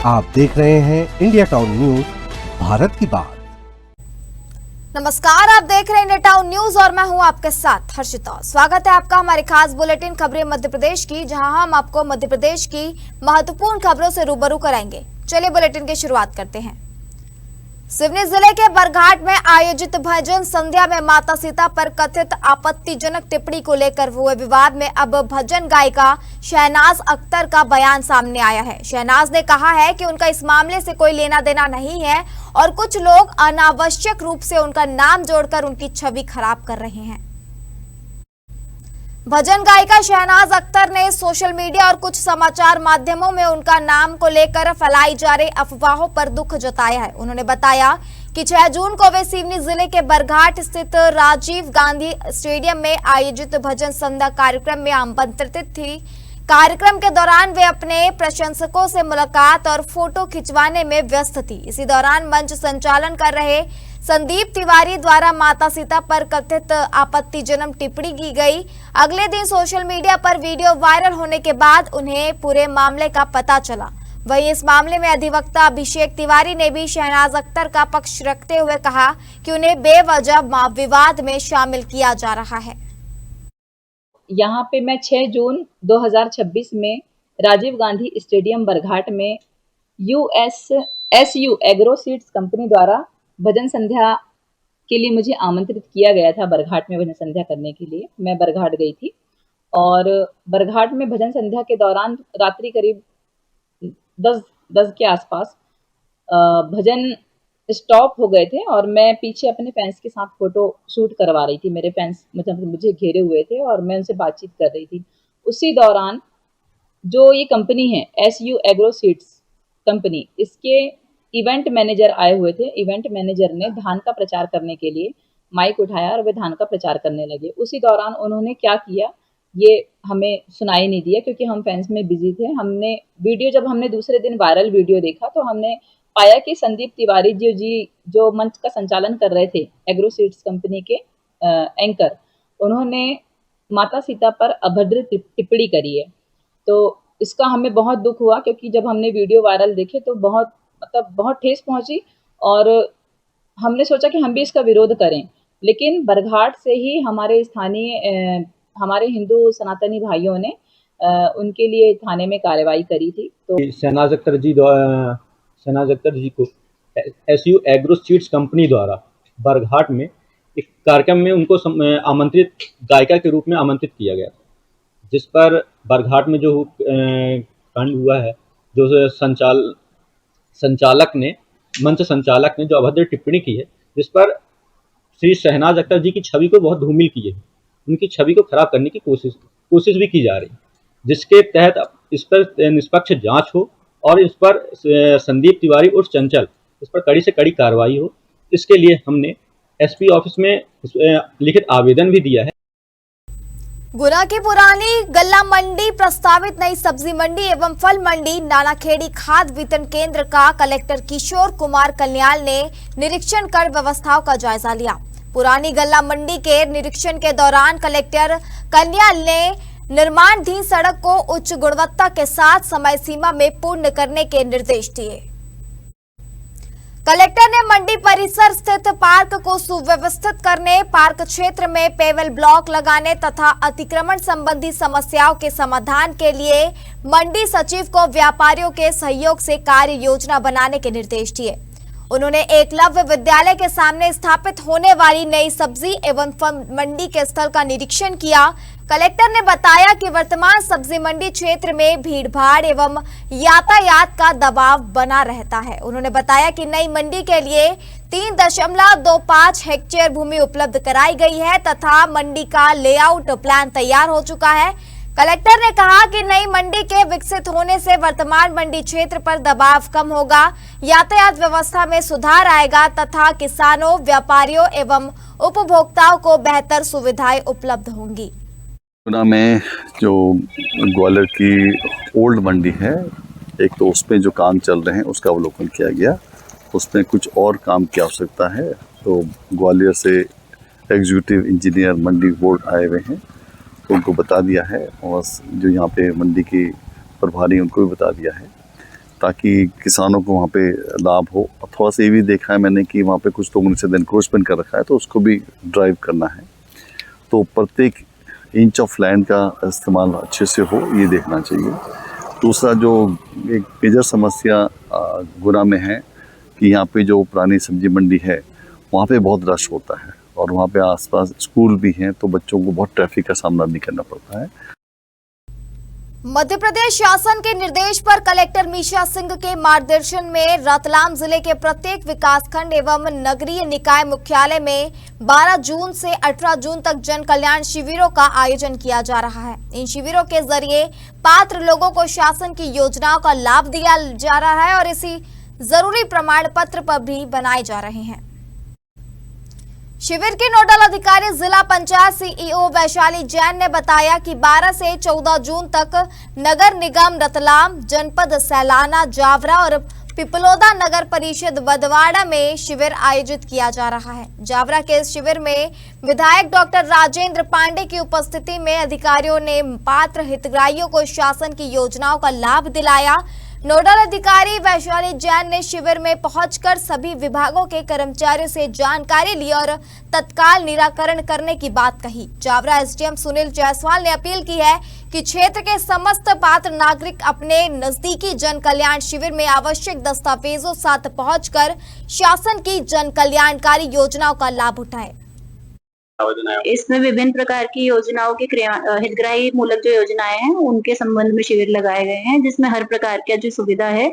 आप देख रहे हैं इंडिया टाउन न्यूज, भारत की बात। नमस्कार, आप देख रहे हैं इंडिया टाउन न्यूज और मैं हूं आपके साथ हर्षिता। स्वागत है आपका हमारी खास बुलेटिन खबरें मध्य प्रदेश की, जहां हम आपको मध्य प्रदेश की महत्वपूर्ण खबरों से रूबरू कराएंगे। चलिए बुलेटिन की शुरुआत करते हैं। सिवनी जिले के बरघाट में आयोजित भजन संध्या में माता सीता पर कथित आपत्तिजनक टिप्पणी को लेकर हुए विवाद में अब भजन गायिका शहनाज अख्तर का बयान सामने आया है। शहनाज ने कहा है कि उनका इस मामले से कोई लेना देना नहीं है और कुछ लोग अनावश्यक रूप से उनका नाम जोड़कर उनकी छवि खराब कर रहे हैं। भजन गायिका शहनाज अख्तर ने सोशल मीडिया और कुछ समाचार माध्यमों में उनका नाम को लेकर फैलाई जा रही अफवाहों पर दुख जताया है। उन्होंने बताया कि 6 जून को वे सिवनी जिले के बरघाट स्थित राजीव गांधी स्टेडियम में आयोजित भजन संध्या कार्यक्रम में आमंत्रित थी। कार्यक्रम के दौरान वे अपने प्रशंसकों से मुलाकात और फोटो खिंचवाने में व्यस्त थी। इसी दौरान मंच संचालन कर रहे संदीप तिवारी द्वारा माता सीता पर कथित आपत्तिजनक टिप्पणी की गई। अगले दिन सोशल मीडिया पर वीडियो वायरल होने के बाद उन्हें पूरे मामले का पता चला। वहीं इस मामले में अधिवक्ता अभिषेक तिवारी ने भी शहनाज अख्तर का पक्ष रखते हुए कहा कि उन्हें बेवजह विवाद में शामिल किया जा रहा है। यहाँ पे मैं 6 जून 2026 में राजीव गांधी स्टेडियम बरघाट में SU एग्रो सीड्स कंपनी द्वारा भजन संध्या के लिए मुझे आमंत्रित किया गया था। बरघाट में भजन संध्या करने के लिए मैं बरघाट गई थी और बरघाट में भजन संध्या के दौरान रात्रि करीब 10 के आसपास भजन स्टॉप हो गए थे और मैं पीछे अपने फैंस के साथ फोटो शूट करवा रही थी। मेरे फैंस मतलब मुझे घेरे हुए थे और मैं उनसे बातचीत कर रही थी। उसी दौरान जो ये कंपनी है SU एग्रो सीड्स कंपनी, इसके इवेंट मैनेजर आए हुए थे। इवेंट मैनेजर ने धान का प्रचार करने के लिए माइक उठाया और वे धान का प्रचार करने लगे। उसी दौरान उन्होंने क्या किया ये हमें सुनाई नहीं दिया क्योंकि हम फैंस में बिजी थे। जब हमने दूसरे दिन वायरल वीडियो देखा तो हमने पाया कि संदीप तिवारी जो मंच का संचालन कर रहे थे एग्रो सीड्स कंपनी के एंकर, उन्होंने माता सीता पर अभद्र टिप्पणी करी है। तो इसका हमें बहुत दुख हुआ क्योंकि जब हमने वीडियो वायरल देखे तो बहुत ठेस पहुंची और हमने सोचा कि हम भी इसका विरोध करें। लेकिन बरघाट से ही हमारे स्थानीय हमारे हिंदू सनातनी भाइयों ने उनके लिए थाने में कार्रवाई करी थी। तो शहनाज अख्तर जी को SU एग्रो सीड्स कंपनी द्वारा बरघाट में एक कार्यक्रम में उनको आमंत्रित गायिका के रूप में आमंत्रित किया गया, जिस पर बरघाट में जो कांड हुआ है, जो मंच संचालक ने जो अभद्र टिप्पणी की है, जिस पर श्री शहनाज अख्तर जी की छवि को बहुत धूमिल की है, उनकी छवि को खराब करने की कोशिश भी की जा रही, जिसके तहत इस पर निष्पक्ष जांच हो और इस पर संदीप तिवारी उर्फ चंचल इस पर कड़ी से कड़ी कार्रवाई हो। इसके लिए हमने SP ऑफिस में लिखित आवेदन भी दिया है। गुना की पुरानी गल्ला मंडी प्रस्तावित नई सब्जी मंडी एवं फल मंडी नानाखेड़ी खाद वितरण केंद्र का कलेक्टर किशोर कुमार कल्याण ने निरीक्षण कर व्यवस्थाओं का जायजा लिया। पुरानी गल्ला मंडी के निरीक्षण के दौरान कलेक्टर कल्याण ने निर्माणाधीन सड़क को उच्च गुणवत्ता के साथ समय सीमा में पूर्ण करने के निर्देश दिए। कलेक्टर ने मंडी परिसर स्थित पार्क को सुव्यवस्थित करने, पार्क क्षेत्र में पेवेल ब्लॉक लगाने तथा अतिक्रमण संबंधी समस्याओं के समाधान के लिए मंडी सचिव को व्यापारियों के सहयोग से कार्य योजना बनाने के निर्देश दिए। उन्होंने एकलव्य विद्यालय के सामने स्थापित होने वाली नई सब्जी एवं फल मंडी के स्थल का निरीक्षण किया। कलेक्टर ने बताया कि वर्तमान सब्जी मंडी क्षेत्र में भीड़भाड़ एवं यातायात का दबाव बना रहता है। उन्होंने बताया कि नई मंडी के लिए 3.25 हेक्टेयर भूमि उपलब्ध कराई गई है तथा मंडी का लेआउट प्लान तैयार हो चुका है। कलेक्टर ने कहा कि नई मंडी के विकसित होने से वर्तमान मंडी क्षेत्र पर दबाव कम होगा, यातायात व्यवस्था में सुधार आएगा तथा किसानों, व्यापारियों एवं उपभोक्ताओं को बेहतर सुविधाएं उपलब्ध होंगी। गुना में जो ग्वालियर की ओल्ड मंडी है, एक तो उसमें जो काम चल रहे हैं उसका अवलोकन किया गया। उसमें कुछ और काम की आवश्यकता है, तो ग्वालियर से एग्जीक्यूटिव इंजीनियर मंडी बोर्ड आए हुए हैं, तो उनको बता दिया है और जो यहाँ पे मंडी की प्रभारी उनको भी बता दिया है ताकि किसानों को वहाँ पे लाभ हो। थोड़ा सा ये भी देखा है मैंने कि वहाँ पे कुछ लोगों ने से एनक्रोचमेंट कर रखा है, तो उसको भी ड्राइव करना है। तो प्रत्येक इंच ऑफ लैंड का इस्तेमाल अच्छे से हो, ये देखना चाहिए। दूसरा जो एक मेजर समस्या गुना में है कि यहाँ पे जो पुरानी सब्जी मंडी है वहाँ पे बहुत रश होता है और वहाँ पे आसपास स्कूल भी हैं, तो बच्चों को बहुत ट्रैफिक का सामना भी करना पड़ता है। मध्य प्रदेश शासन के निर्देश पर कलेक्टर मीशा सिंह के मार्गदर्शन में रतलाम जिले के प्रत्येक विकासखंड एवं नगरीय निकाय मुख्यालय में 12 जून से 18 जून तक जन कल्याण शिविरों का आयोजन किया जा रहा है। इन शिविरों के जरिए पात्र लोगों को शासन की योजनाओं का लाभ दिया जा रहा है और इसी जरूरी प्रमाण पत्र पर भी बनाए जा रहे हैं। शिविर के नोडल अधिकारी जिला पंचायत सीईओ वैशाली जैन ने बताया कि 12 से 14 जून तक नगर निगम रतलाम, जनपद सैलाना, जावरा और पिपलोदा नगर परिषद बदवाड़ा में शिविर आयोजित किया जा रहा है। जावरा के इस शिविर में विधायक डॉक्टर राजेंद्र पांडे की उपस्थिति में अधिकारियों ने पात्र हितग्राहियों को शासन की योजनाओं का लाभ दिलाया। नोडल अधिकारी वैशाली जैन ने शिविर में पहुंचकर सभी विभागों के कर्मचारियों से जानकारी ली और तत्काल निराकरण करने की बात कही। जावरा एसडीएम सुनील जायसवाल ने अपील की है कि क्षेत्र के समस्त पात्र नागरिक अपने नजदीकी जन कल्याण शिविर में आवश्यक दस्तावेजों साथ पहुंचकर शासन की जन कल्याणकारी योजनाओं का लाभ उठाएं। इसमें विभिन्न प्रकार की योजनाओं के हितग्राही मूलक जो योजनाएं हैं उनके संबंध में शिविर लगाए गए हैं, जिसमें हर प्रकार का जो सुविधा है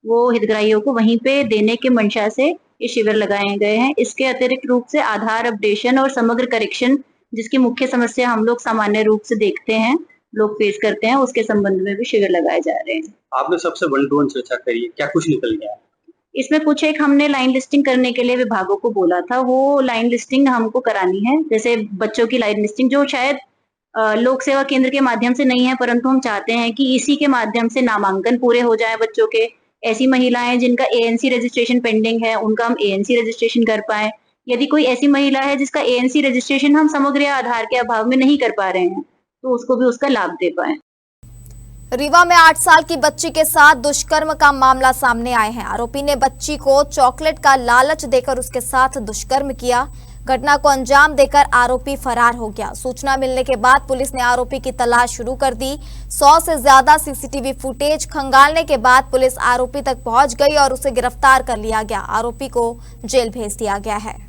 वो हितग्राहियों को वहीं पे देने के मंशा से ये शिविर लगाए गए हैं। इसके अतिरिक्त रूप से आधार अपडेशन और समग्र करेक्शन, जिसकी मुख्य समस्या हम लोग सामान्य रूप से देखते हैं, लोग फेस करते हैं, उसके संबंध में भी शिविर लगाए जा रहे हैं। आपने सबसे 1-to-1 चर्चा करी है, क्या कुछ निकल गया? इसमें कुछ एक हमने लाइन लिस्टिंग करने के लिए विभागों को बोला था, वो लाइन लिस्टिंग हमको करानी है। जैसे बच्चों की लाइन लिस्टिंग जो शायद लोक सेवा केंद्र के माध्यम से नहीं है, परंतु हम चाहते हैं कि इसी के माध्यम से नामांकन पूरे हो जाए बच्चों के। ऐसी महिलाएं जिनका एएनसी रजिस्ट्रेशन पेंडिंग है उनका हम एएनसी रजिस्ट्रेशन कर पाए। यदि कोई ऐसी महिला है जिसका एएनसी रजिस्ट्रेशन हम समग्र आधार के अभाव में नहीं कर पा रहे हैं, तो उसको भी उसका लाभ दे पाए। रीवा में 8 साल की बच्ची के साथ दुष्कर्म का मामला सामने आए हैं। आरोपी ने बच्ची को चॉकलेट का लालच देकर उसके साथ दुष्कर्म किया। घटना को अंजाम देकर आरोपी फरार हो गया। सूचना मिलने के बाद पुलिस ने आरोपी की तलाश शुरू कर दी। 100 से ज्यादा सीसीटीवी फुटेज खंगालने के बाद पुलिस आरोपी तक पहुंच गई और उसे गिरफ्तार कर लिया गया। आरोपी को जेल भेज दिया गया है।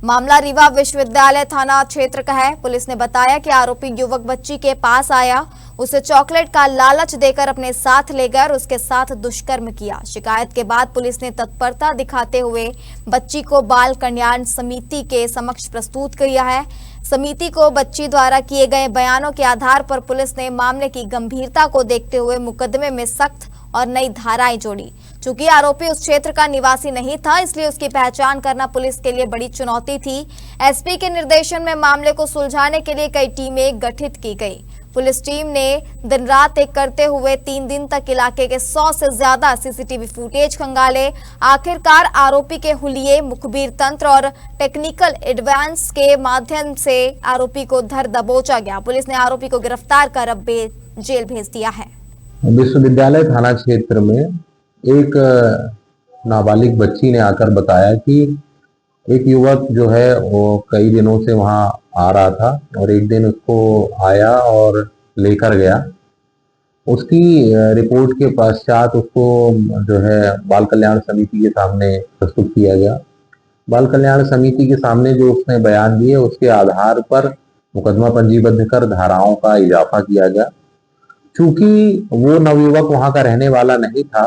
मामला रीवा विश्वविद्यालय थाना क्षेत्र का है। पुलिस ने बताया कि आरोपी युवक बच्ची के पास आया, उसे चॉकलेट का लालच देकर अपने साथ ले गए और उसके साथ दुष्कर्म किया। शिकायत के बाद पुलिस ने तत्परता दिखाते हुए बच्ची को बाल कल्याण समिति के समक्ष प्रस्तुत किया है। समिति को बच्ची द्वारा किए गए बयानों के आधार पर पुलिस ने मामले की गंभीरता को देखते हुए मुकदमे में सख्त और नई धाराएं जोड़ी। चूंकि आरोपी उस क्षेत्र का निवासी नहीं था, इसलिए उसकी पहचान करना पुलिस के लिए बड़ी चुनौती थी। एसपी के निर्देशन में मामले को सुलझाने के लिए कई टीमें गठित की गई। पुलिस टीम ने दिन रात एक करते हुए 3 दिन तक इलाके के 100 से ज्यादा सीसीटीवी फुटेज खंगाले। आखिरकार आरोपी के हुलिये, मुखबिर तंत्र और टेक्निकल एडवांस के माध्यम से आरोपी को धर दबोचा गया। पुलिस ने आरोपी को गिरफ्तार कर अब जेल भेज दिया है। विश्वविद्यालय थाना क्षेत्र में एक नाबालिग बच्ची ने आकर बताया कि एक युवक जो है वो कई दिनों से वहां आ रहा था और एक दिन उसको आया और लेकर गया। उसकी रिपोर्ट के पश्चात उसको जो है बाल कल्याण समिति के सामने प्रस्तुत किया गया। बाल कल्याण समिति के सामने जो उसने बयान दिए उसके आधार पर मुकदमा पंजीबद्ध कर धाराओं का इजाफा किया गया। चूंकि वो नवयुवक वहां का रहने वाला नहीं था,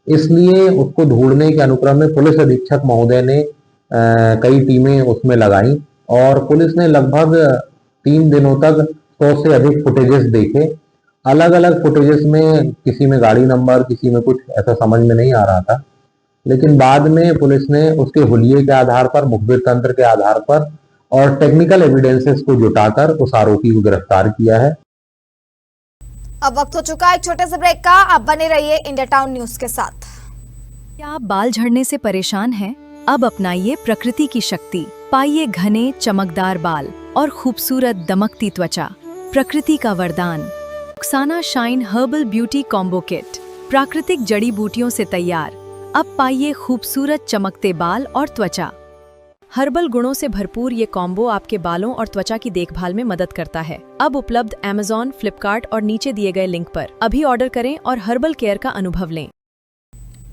इसलिए उसको ढूंढने के अनुक्रम में पुलिस अधीक्षक महोदय ने कई टीमें उसमें लगाई और पुलिस ने लगभग 3 दिनों तक 100 से अधिक फुटेजेस देखे। अलग अलग फुटेजेस में किसी में गाड़ी नंबर, किसी में कुछ ऐसा समझ में नहीं आ रहा था, लेकिन बाद में पुलिस ने उसके हुलिये के आधार पर, मुखबिर तंत्र के आधार पर और टेक्निकल एविडेंसेस को जुटाकर उस आरोपी को गिरफ्तार किया है। अब वक्त हो चुका है एक छोटे से ब्रेक का। आप बने रहिए इंडिया टाउन न्यूज के साथ। क्या आप बाल झड़ने से परेशान हैं? अब अपनाइए प्रकृति की शक्ति, पाइए घने चमकदार बाल और खूबसूरत दमकती त्वचा। प्रकृति का वरदान Rukhsana shine herbal beauty combo kit. प्राकृतिक जड़ी बूटियों से तैयार। अब पाइए खूबसूरत चमकते बाल और त्वचा। हर्बल गुणों से भरपूर ये कॉम्बो आपके बालों और त्वचा की देखभाल में मदद करता है। अब उपलब्ध Amazon, फ्लिपकार्ट और नीचे दिए गए लिंक पर अभी ऑर्डर करें और हर्बल केयर का अनुभव लें।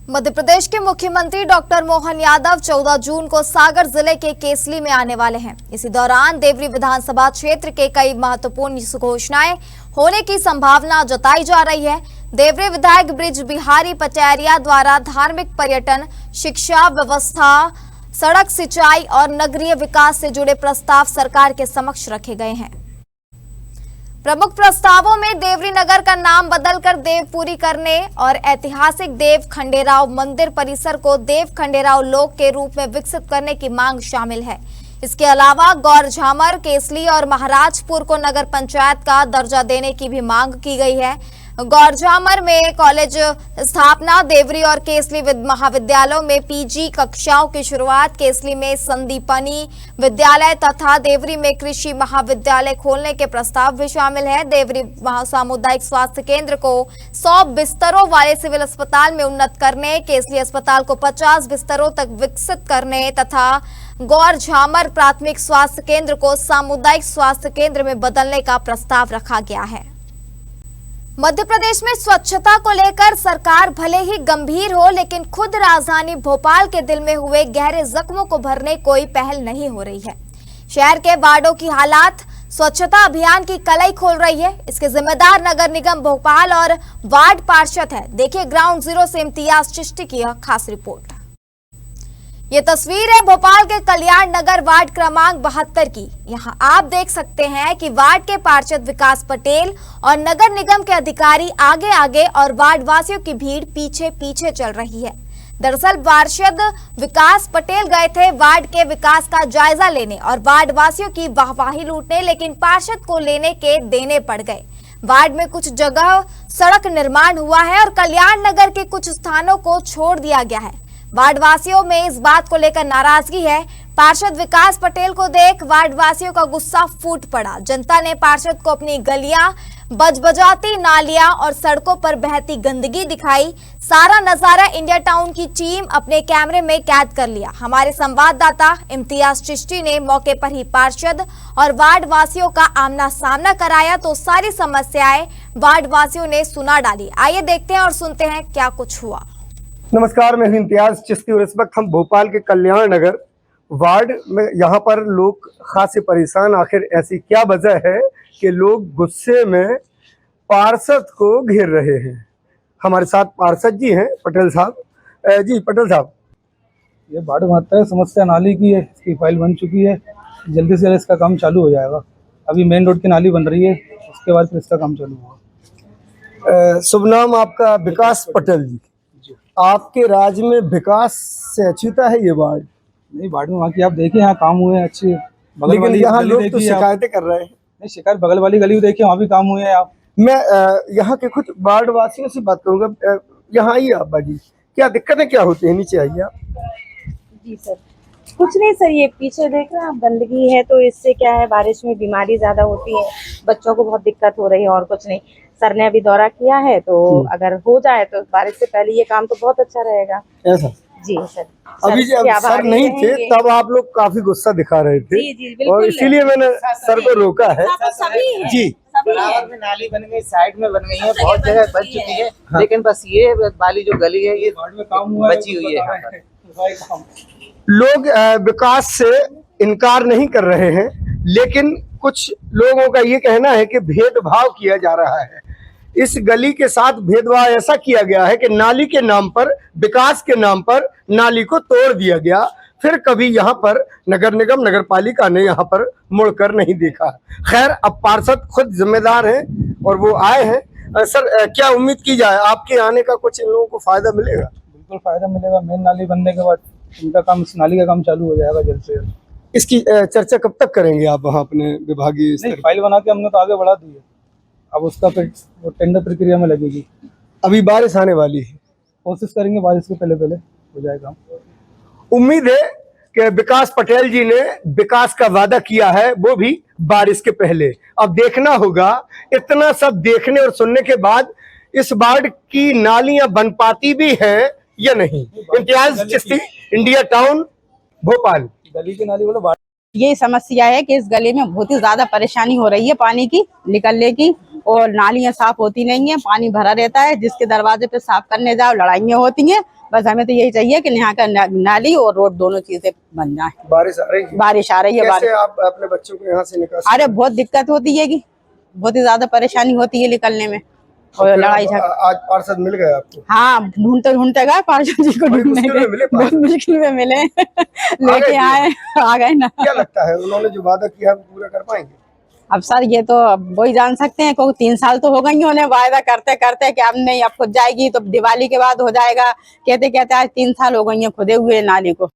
मध्य प्रदेश के मुख्यमंत्री डॉक्टर मोहन यादव 14 जून को सागर जिले के केसली में आने वाले हैं। इसी दौरान देवरी विधानसभा क्षेत्र के कई महत्वपूर्ण घोषणाएं होने की संभावना जताई जा रही है। देवरी विधायक ब्रिज बिहारी पटैरिया द्वारा धार्मिक, पर्यटन, शिक्षा, व्यवस्था, सड़क, सिंचाई और नगरीय विकास से जुड़े प्रस्ताव सरकार के समक्ष रखे गए हैं। प्रमुख प्रस्तावों में देवरी नगर का नाम बदलकर देवपुरी करने और ऐतिहासिक देव खंडेराव मंदिर परिसर को देव खंडेराव लोक के रूप में विकसित करने की मांग शामिल है। इसके अलावा गौरझामर, केसली और महाराजपुर को नगर पंचायत का दर्जा देने की भी मांग की गई है। गौरझामर में कॉलेज स्थापना, देवरी और केसली महाविद्यालयों में पीजी कक्षाओं की शुरुआत, केसली में संदीपनी विद्यालय तथा देवरी में कृषि महाविद्यालय खोलने के प्रस्ताव भी शामिल है। देवरी सामुदायिक स्वास्थ्य केंद्र को 100 बिस्तरों वाले सिविल अस्पताल में उन्नत करने, केसली अस्पताल को 50 बिस्तरों तक विकसित करने तथा गौरझामर प्राथमिक स्वास्थ्य केंद्र को सामुदायिक स्वास्थ्य केंद्र में बदलने का प्रस्ताव रखा गया है। मध्य प्रदेश में स्वच्छता को लेकर सरकार भले ही गंभीर हो, लेकिन खुद राजधानी भोपाल के दिल में हुए गहरे जख्मों को भरने कोई पहल नहीं हो रही है। शहर के वार्डों की हालात स्वच्छता अभियान की कलई खोल रही है। इसके जिम्मेदार नगर निगम भोपाल और वार्ड पार्षद है। देखिए ग्राउंड जीरो से इम्तियाज चिश्ती की यह खास रिपोर्ट। ये तस्वीर है भोपाल के कल्याण नगर वार्ड क्रमांक 72 की। यहाँ आप देख सकते हैं कि वार्ड के पार्षद विकास पटेल और नगर निगम के अधिकारी आगे आगे और वार्ड वासियों की भीड़ पीछे पीछे चल रही है। दरअसल पार्षद विकास पटेल गए थे वार्ड के विकास का जायजा लेने और वार्ड वासियों की वाहवाही लूटने, लेकिन पार्षद को लेने के देने पड़ गए। वार्ड में कुछ जगह सड़क निर्माण हुआ है और कल्याण नगर के कुछ स्थानों को छोड़ दिया गया है। वार्ड वासियों में इस बात को लेकर नाराजगी है। पार्षद विकास पटेल को देख वार्ड वासियों का गुस्सा फूट पड़ा। जनता ने पार्षद को अपनी गलियां, बजबजाती नालियां और सड़कों पर बहती गंदगी दिखाई। सारा नजारा इंडिया टाउन की टीम अपने कैमरे में कैद कर लिया। हमारे संवाददाता इम्तियाज चिश्ती ने मौके पर ही पार्षद और वार्ड वासियों का आमना सामना कराया तो सारी समस्याएं वार्ड वासियों ने सुना डाली। आइए देखते हैं और सुनते हैं क्या कुछ हुआ। नमस्कार, मैं हूं इम्तियाज चिश्ती और इस वक्त हम भोपाल के कल्याण नगर वार्ड में यहाँ पर लोग खासे परेशान। आखिर ऐसी क्या वजह है कि लोग गुस्से में पार्षद को घेर रहे हैं। हमारे साथ पार्षद जी हैं, पटेल साहब। जी पटेल साहब, ये वार्ड मात्रा है, समस्या नाली की है, इसकी फाइल बन चुकी है, जल्दी से इसका काम चालू हो जाएगा। अभी मेन रोड की नाली बन रही है, उसके बाद फिर इसका काम चालू होगा। शुभ नाम आपका? विकास पटेल जी। आपके राज्य में विकास से अछूता है ये वार्ड? नहीं, वार्ड में वहाँ की आप देखिए, यहाँ काम हुए हैं अच्छे। लेकिन यहाँ लोग तो शिकायतें कर रहे हैं। नहीं, शिकायत बगल वाली गली देखिए, वहाँ भी काम हुए हैं। आप मैं यहाँ के कुछ वार्ड वासियों से बात करूँगा। यहाँ आइए आप बाजी, क्या दिक्कतें क्या होती है? नीचे आइए आप। जी सर, कुछ नहीं सर, ये पीछे देख रहे हैं आप, गंदगी है तो इससे क्या है, बारिश में बीमारी ज्यादा होती है, बच्चों को बहुत दिक्कत हो रही है और कुछ नहीं। सर ने अभी दौरा किया है तो अगर हो जाए तो बारिश से पहले ये काम तो बहुत अच्छा रहेगा। ऐसा? जी सर। अभी जब सर नहीं थे तब आप लोग काफी गुस्सा दिखा रहे थे। जी जी बिल्कुल, और इसीलिए मैंने सर को रोका है। जी, बराबर में नाली बन गई, साइड में बन गई है, बहुत जगह बन चुकी है। लेकिन बस ये वाली जो गली है ये बची हुई है। लोग विकास से इनकार नहीं कर रहे हैं, लेकिन कुछ लोगों का ये कहना है कि भेदभाव किया जा रहा है। इस गली के साथ भेदभाव ऐसा किया गया है कि नाली के नाम पर, विकास के नाम पर नाली को तोड़ दिया गया। फिर कभी यहाँ पर नगर निगम, नगर पालिका ने यहाँ पर मुड़कर नहीं देखा। खैर, अब पार्षद खुद जिम्मेदार हैं और वो आए हैं। सर, क्या उम्मीद की जाए आपके आने का कुछ इन लोगों को फायदा मिलेगा? बिल्कुल फायदा मिलेगा। मेन नाली बनने के बाद इनका काम, इस नाली का काम चालू हो जाएगा जल्द से जल्द। इसकी चर्चा कब तक करेंगे आप वहाँ अपने विभागीय? फाइल बना के हमने तो आगे बढ़ा दी है, अब उसका फिर वो टेंडर प्रक्रिया में लगेगी। अभी बारिश आने वाली है, कोशिश करेंगे बारिश के पहले पहले हो जाएगा। उम्मीद है कि विकास पटेल जी ने विकास का वादा किया है, वो भी बारिश के पहले। अब देखना होगा, इतना सब देखने और सुनने के बाद इस वार्ड की नालियां बन पाती भी हैं या नहीं। Imtiaz Chishti, India town, Bhopal. गली की नाली बोलो। ये समस्या है कि इस गली में बहुत ही ज्यादा परेशानी हो रही है पानी की निकलने की, और नालियां साफ होती नहीं है, पानी भरा रहता है, जिसके दरवाजे पे साफ करने जाओ लड़ाइयाँ होती हैं। बस हमें तो यही चाहिए कि यहाँ का नाली और रोड दोनों चीजें बन जाए। बारिश आ रही है, बारिश आ रही है। कैसे आप अपने बच्चों को यहाँ से निकाल? अरे बहुत दिक्कत होती है कि बहुत ही ज्यादा परेशानी होती है निकलने में, और लड़ाई झगड़ा। आज पार्षद मिल गए आपको? हाँ, ढूंढते गए पार्षद जी को, ढूंढने गए, बहुत मुश्किल में मिले, लेके आए, आ गए ना। क्या लगता है उन्होंने जो वादा किया वो पूरा कर पाएंगे? अब सर ये तो वही जान सकते हैं, क्योंकि 3 साल तो हो गई उन्हें वायदा करते करते कि अब नहीं, अब खुद जाएगी तो दिवाली के बाद हो जाएगा, कहते कहते आज 3 साल हो गई है खुदे हुए नाली को।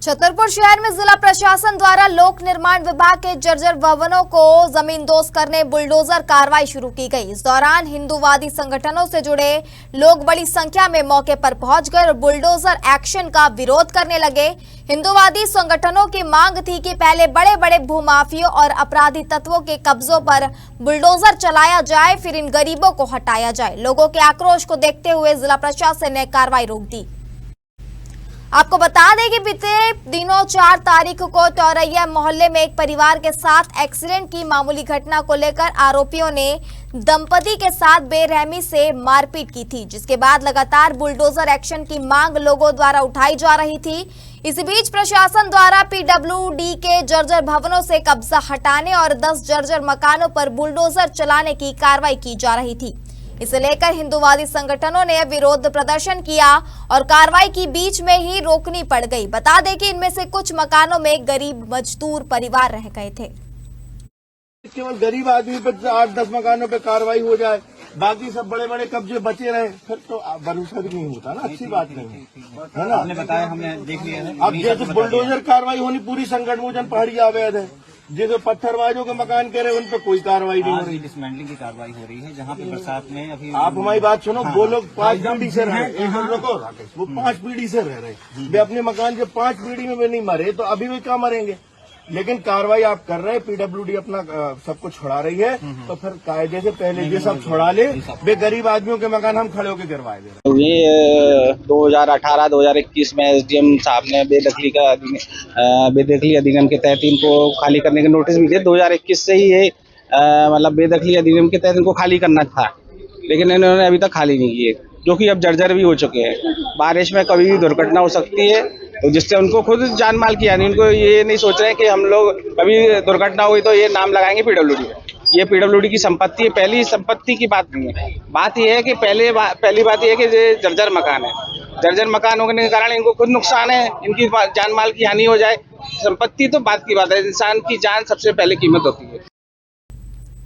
छतरपुर शहर में जिला प्रशासन द्वारा लोक निर्माण विभाग के जर्जर भवनों को जमींदोज करने बुलडोजर कार्रवाई शुरू की गई। इस दौरान हिंदूवादी संगठनों से जुड़े लोग बड़ी संख्या में मौके पर पहुंचकर बुलडोजर एक्शन का विरोध करने लगे। हिंदूवादी संगठनों की मांग थी कि पहले बड़े बड़े भूमाफियों और अपराधी तत्वों के कब्जों पर बुलडोजर चलाया जाए, फिर इन गरीबों को हटाया जाए। लोगों के आक्रोश को देखते हुए जिला प्रशासन ने कार्रवाई रोक दी। आपको बता दें कि बीते दिनों 4 तारीख को टौरैया मोहल्ले में एक परिवार के साथ एक्सीडेंट की मामूली घटना को लेकर आरोपियों ने दंपति के साथ बेरहमी से मारपीट की थी, जिसके बाद लगातार बुलडोजर एक्शन की मांग लोगों द्वारा उठाई जा रही थी। इसी बीच प्रशासन द्वारा पीडब्ल्यूडी के जर्जर भवनों से कब्जा हटाने और 10 जर्जर मकानों पर बुलडोजर चलाने की कार्रवाई की जा रही थी। इसे लेकर हिंदूवादी संगठनों ने विरोध प्रदर्शन किया और कार्रवाई की बीच में ही रोकनी पड़ गई। बता दें कि इनमें से कुछ मकानों में गरीब मजदूर परिवार रह गए थे। केवल गरीब आदमी पर 8-10 मकानों पे कार्रवाई हो जाए, बाकी सब बड़े बड़े कब्जे बचे रहे, फिर तो भरोसा भी नहीं होता ना, अच्छी बात नहीं है ना। आपने बताया, हमने देख लिया है। अब ये तो बुलडोजर कार्रवाई होनी पूरी संकट मोचन पहाड़ी अवैध है, जो पत्थरबाजों के मकान कह रहे हैं उन पर कोई कार्रवाई नहीं हो रही। डिसमेंटलिंग की कार्रवाई हो रही है, जहाँ पे बरसात में अभी आप हमारी बात सुनो। वो लोग 5 पीढ़ी से रह रहे हैं, वो 5 पीढ़ी से रह रहे हैं, वे अपने मकान के 5 पीढ़ी में वे नहीं मरे तो अभी वे क्या मरेंगे। लेकिन कार्रवाई आप कर रहे हैं, पीडब्ल्यूडी अपना सबको छुड़ा रही है, तो फिर कायदे से पहले ये सब छुड़ा ले, वे गरीब आदमियों के मकान हम खड़े होकर गिरवाए दे रहे हैं। ये 2018-2021 में एसडीएम साहब ने बेदखली अधिनियम के तहत इनको खाली करने के नोटिस भी दिए। 2021 से ही ये मतलब बेदखली अधिनियम के तहत इनको खाली करना था, लेकिन इन्होंने अभी तक खाली नहीं किए, जो कि अब जर्जर भी हो चुके हैं। बारिश में कभी भी दुर्घटना हो सकती है, तो जिससे उनको खुद जान माल की हानि, उनको ये नहीं सोच रहे हैं कि हम लोग कभी दुर्घटना हुई तो ये नाम लगाएंगे पीडब्ल्यूडी में। ये पीडब्ल्यूडी की संपत्ति है, पहली संपत्ति की बात नहीं है। बात ये है कि पहली बात ये है कि ये जर्जर मकान है, जर्जर मकान होने के कारण इनको खुद नुकसान है, इनकी जान माल की हानि हो जाए। संपत्ति तो बात की बात है, इंसान की जान सबसे पहले कीमत होती है।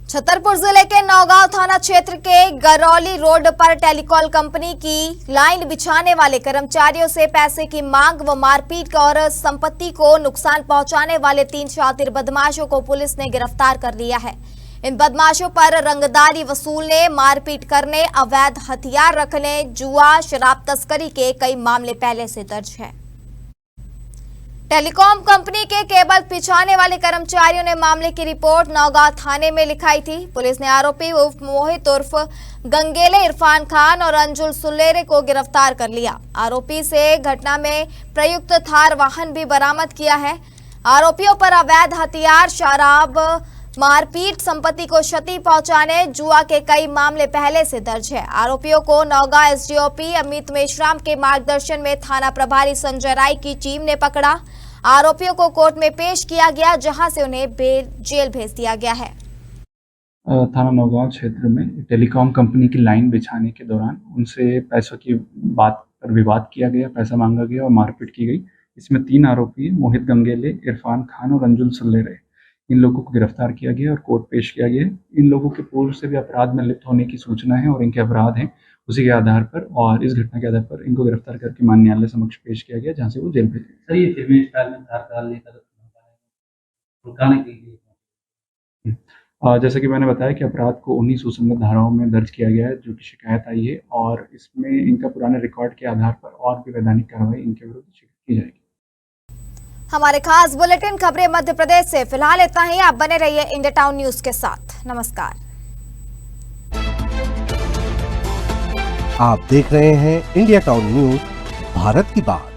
छतरपुर जिले के नौगांव थाना क्षेत्र के गरौली रोड पर टेलीकॉम कंपनी की लाइन बिछाने वाले कर्मचारियों से पैसे की मांग व मारपीट और संपत्ति को नुकसान पहुंचाने वाले 3 शातिर बदमाशों को पुलिस ने गिरफ्तार कर लिया है। इन बदमाशों पर रंगदारी वसूलने, मारपीट करने, अवैध हथियार रखने, जुआ, शराब तस्करी के कई मामले पहले से दर्ज है। टेलीकॉम कंपनी के केबल बिछाने वाले कर्मचारियों ने मामले की रिपोर्ट नौगांव थाने में लिखाई थी। पुलिस ने आरोपी उर्फ मोहित उर्फ गंगेले, इरफान खान और अंजुल सुल्लेरे को गिरफ्तार कर लिया। आरोपी से घटना में प्रयुक्त थार वाहन भी बरामद किया है। आरोपियों पर अवैध हथियार, शराब, मारपीट, संपत्ति को क्षति पहुंचाने, जुआ के कई मामले पहले से दर्ज है। आरोपियों को नौगांव एसडीओपी अमित मेश्राम के मार्गदर्शन में थाना प्रभारी संजय राय की टीम ने पकड़ा। आरोपियों को कोर्ट में पेश किया गया, जहां से उन्हें जेल भेज दिया गया है। थाना नौगांव क्षेत्र में टेलीकॉम कंपनी की लाइन बिछाने के दौरान उनसे पैसों की बात पर विवाद किया गया, पैसा मांगा गया और मारपीट की गई। इसमें 3 आरोपी मोहित गंगेले, इरफान खान और अंजुल सुल्लेरे, इन लोगों को गिरफ्तार किया गया और कोर्ट पेश किया गया। इन लोगों के पूर्व से भी अपराध में लिप्त होने की सूचना है और इनके अपराध हैं, उसी के आधार पर और इस घटना के आधार पर इनको गिरफ्तार करके माननीय न्यायालय समक्ष पेश किया गया, जहां से वो जेल भेजे। सर, ये फिल्मी स्टाइल में धार लेकर रुकाने के लिए जैसा कि मैंने बताया कि अपराध को 19 सुसंगत धाराओं में दर्ज किया गया है, जो कि शिकायत आई है, और इसमें इनका पुराने रिकॉर्ड के आधार पर और भी वैधानिक कार्रवाई इनके विरुद्ध की जाएगी। हमारे खास बुलेटिन खबरें मध्य प्रदेश से फिलहाल इतना ही। आप बने रहिए इंडिया टाउन न्यूज के साथ। नमस्कार। आप देख रहे हैं इंडिया टाउन न्यूज, भारत की बात।